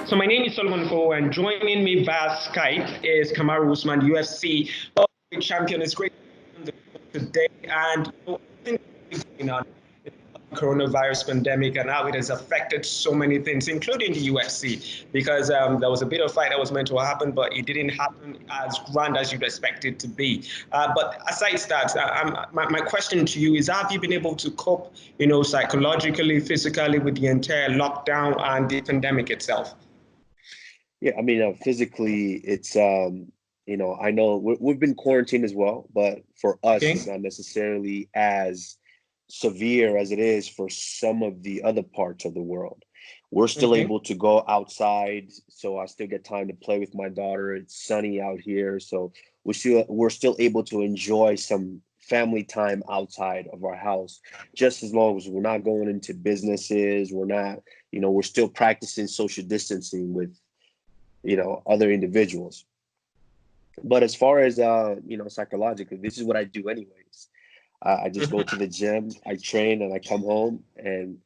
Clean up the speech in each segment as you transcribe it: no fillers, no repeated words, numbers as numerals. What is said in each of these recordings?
So my name is Solomon Go, and joining me via Skype is Kamaru Usman, UFC champion. It's great today, and I think coronavirus pandemic and how it has affected so many things, including the UFC, because there was a bit of fight that was meant to happen, but it didn't happen as grand as you'd expect it to be. But aside that, my question to you is: have you been able to cope, psychologically, physically, with the entire lockdown and the pandemic itself? Yeah, I mean, physically, it's I know we've been quarantined as well, but for us, Okay. it's not necessarily as severe as it is for some of the other parts of the world. We're still Okay. able to go outside, so I still get time to play with my daughter. It's sunny out here, so we're still able to enjoy some family time outside of our house, just as long as we're not going into businesses. We're not, we're still practicing social distancing with other individuals. But as far as psychologically, this is what I do anyways. I just go to the gym, I train, and I come home and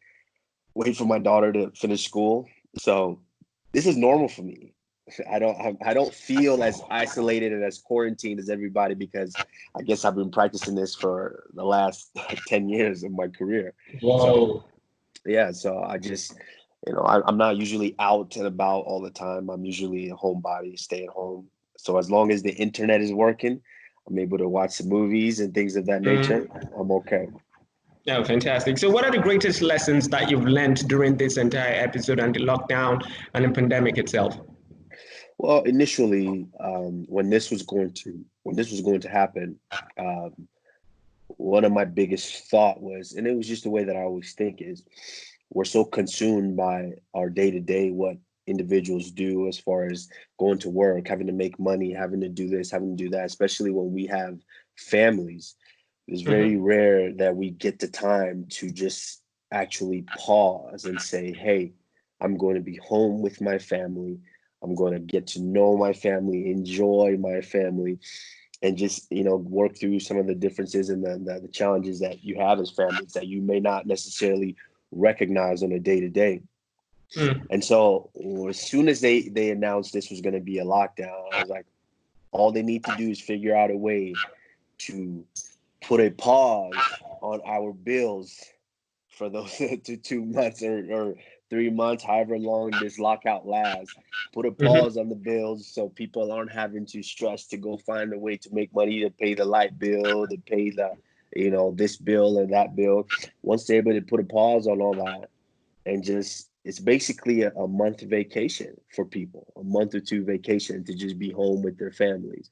wait for my daughter to finish school. So this is normal for me. I don't feel as isolated and as quarantined as everybody, because I guess I've been practicing this for the last 10 years of my career. Whoa. So yeah, so I just, I'm not usually out and about all the time. I'm usually a homebody, stay at home. So as long as the internet is working, I'm able to watch some movies and things of that nature. I'm okay. Oh, fantastic. So what are the greatest lessons that you've learned during this entire episode and the lockdown and the pandemic itself? Well, initially, when this was going to happen, um, one of my biggest thought was, and it was just the way that I always think, is we're so consumed by our day to day, what individuals do as far as going to work, having to make money, having to do this, having to do that, especially when we have families. It's very rare that we get the time to just actually pause and say, hey, I'm going to be home with my family. I'm going to get to know my family, enjoy my family, and just work through some of the differences and the challenges that you have as families that you may not necessarily recognize on a day to day. And so as soon as they announced this was going to be a lockdown, I was like, all they need to do is figure out a way to put a pause on our bills for those 2 months or 3 months, however long this lockout lasts. Put a pause on the bills so people aren't having to stress to go find a way to make money to pay the light bill, to pay the, this bill and that bill. Once they're able to put a pause on all that, and just, it's basically a month vacation for people, a month or two vacation to just be home with their families.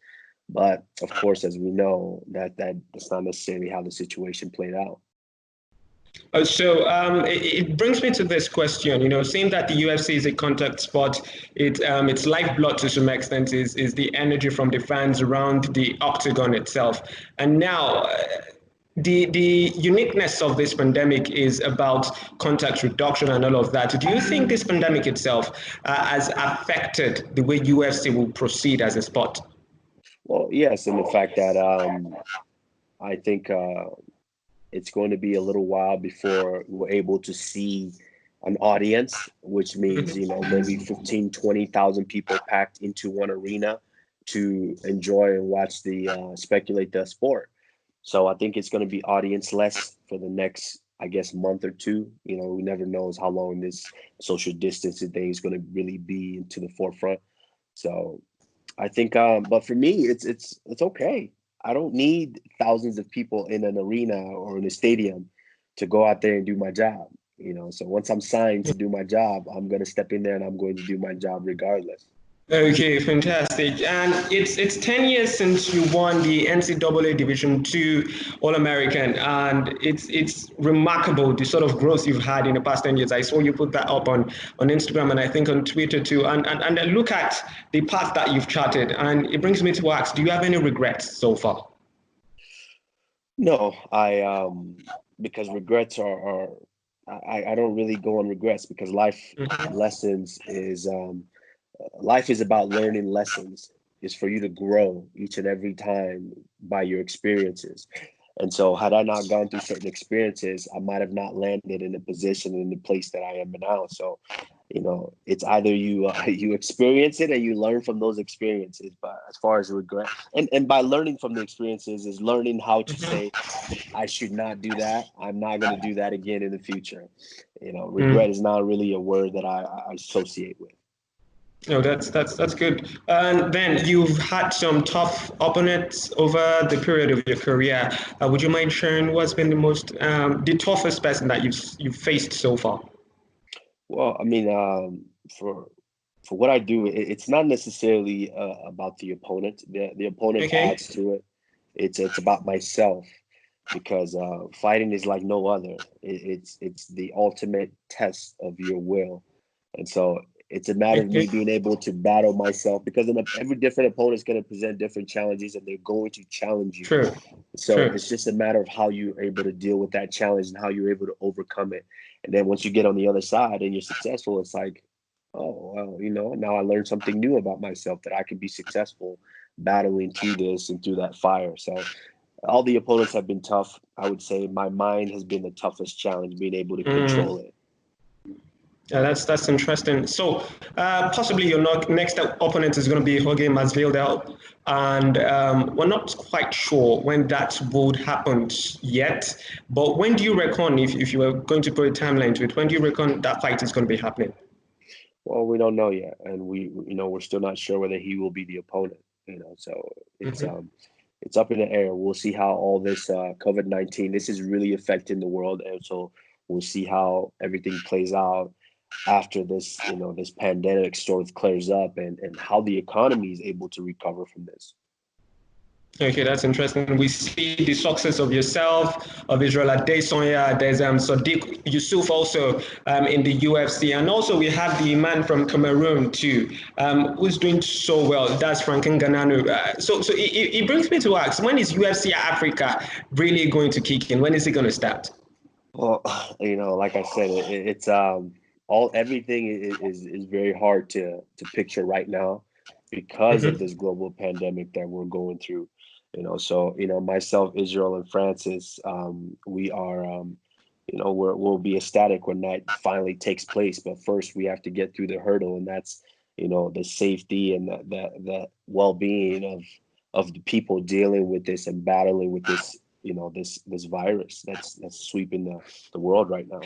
But of course, as we know, that's not necessarily how the situation played out. It brings me to this question. Seeing that the UFC is a contact sport, its lifeblood to some extent is the energy from the fans around the octagon itself. And now, the uniqueness of this pandemic is about contact reduction and all of that. Do you think this pandemic itself has affected the way UFC will proceed as a sport? Well, yes, and the fact that I think it's going to be a little while before we're able to see an audience, which means, maybe 15, 20,000 people packed into one arena to enjoy and watch speculate the sport. So I think it's going to be audience less for the next, I guess, month or two. Who never knows how long this social distancing thing is going to really be into the forefront. So I think, but for me, it's okay. I don't need thousands of people in an arena or in a stadium to go out there and do my job. So once I'm signed to do my job, I'm going to step in there and I'm going to do my job regardless. Okay, fantastic. And it's 10 years since you won the NCAA Division II All-American, and it's remarkable the sort of growth you've had in the past 10 years. I saw you put that up on Instagram and I think on Twitter too. And I look at the path that you've charted, and it brings me to ask, do you have any regrets so far? No, because regrets are I don't really go on regrets, because lessons is life is about learning lessons. Is for you to grow each and every time by your experiences. And so had I not gone through certain experiences, I might have not landed in the position, in the place that I am now. So it's either you you experience it and you learn from those experiences. But as far as regret, and by learning from the experiences is learning how to say, I should not do that. I'm not going to do that again in the future. Regret is not really a word that I associate with. No, that's good. And then you've had some tough opponents over the period of your career. Would you mind sharing what's been the toughest person that you've faced so far? Well, I mean, for what I do, it's not necessarily about the opponent. The opponent Okay. adds to it. It's about myself, because fighting is like no other. It's the ultimate test of your will, and so it's a matter of Okay. me being able to battle myself, because every different opponent is going to present different challenges, and they're going to challenge you. True. So True. it's just a matter of how you're able to deal with that challenge and how you're able to overcome it. And then once you get on the other side and you're successful, it's like, oh, well, now I learned something new about myself, that I can be successful battling through this and through that fire. So all the opponents have been tough. I would say my mind has been the toughest challenge, being able to control it. Yeah, that's interesting. So possibly your next opponent is going to be Jorge Masvidal, and we're not quite sure when that would happen yet. But when do you reckon, if you were going to put a timeline to it, when do you reckon that fight is going to be happening? Well, we don't know yet, and we're still not sure whether he will be the opponent. So it's up in the air. We'll see how all this COVID-19, this is really affecting the world, and so we'll see how everything plays out after this, this pandemic sort of clears up, and how the economy is able to recover from this. Okay, that's interesting. We see the success of yourself, of Israel Adesanya. There's Sadiq Yusuf also in the UFC. And also we have the man from Cameroon too, who's doing so well. That's Franklin Ngannou. So it brings me to ask, when is UFC Africa really going to kick in? When is it going to start? Well, like I said, it's everything is very hard to picture right now, because of this global pandemic that we're going through. So myself, Israel, and Francis, we are we'll be ecstatic when that finally takes place. But first, we have to get through the hurdle, and that's the safety and the well-being of the people dealing with this and battling with this this virus that's sweeping the world right now.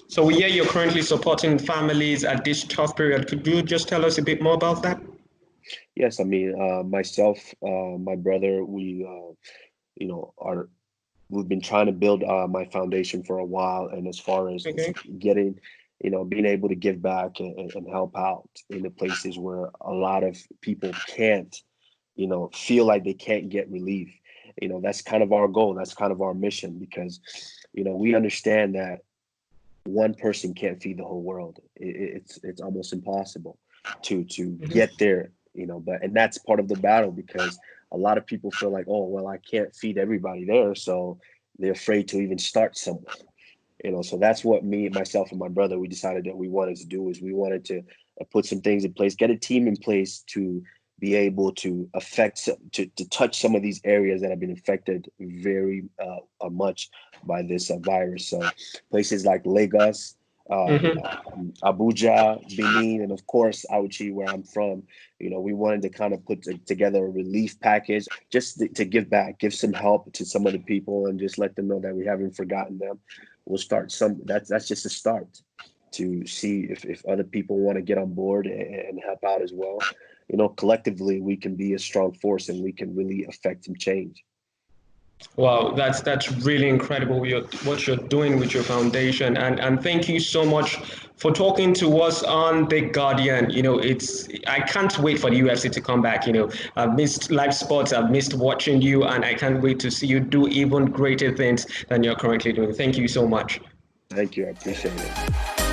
So yeah, you're currently supporting families at this tough period. Could you just tell us a bit more about that? Yes, I mean, myself, my brother, we've been trying to build my foundation for a while, and as far as getting, being able to give back and help out in the places where a lot of people can't, feel like they can't get relief. That's kind of our goal. That's kind of our mission, because, we understand that one person can't feed the whole world. It's almost impossible to get there, and that's part of the battle, because a lot of people feel like, oh, well, I can't feed everybody there, so they're afraid to even start somewhere. So that's what myself and my brother, we decided that we wanted to do, is we wanted to put some things in place, get a team in place to be able to to touch some of these areas that have been affected very much by this virus. So places like Lagos, Abuja, Benin, and of course Auchi, where I'm from. We wanted to kind of put together a relief package, just to give back, give some help to some of the people, and just let them know that we haven't forgotten them. We'll start that's just a start, to see if other people want to get on board and help out as well. Collectively we can be a strong force, and we can really affect some change. Wow, that's really incredible what you're doing with your foundation, and thank you so much for talking to us on The Guardian. I can't wait for the UFC to come back. I've missed live sports, I've missed watching you, and I can't wait to see you do even greater things than you're currently doing. Thank you so much. Thank you, I appreciate it.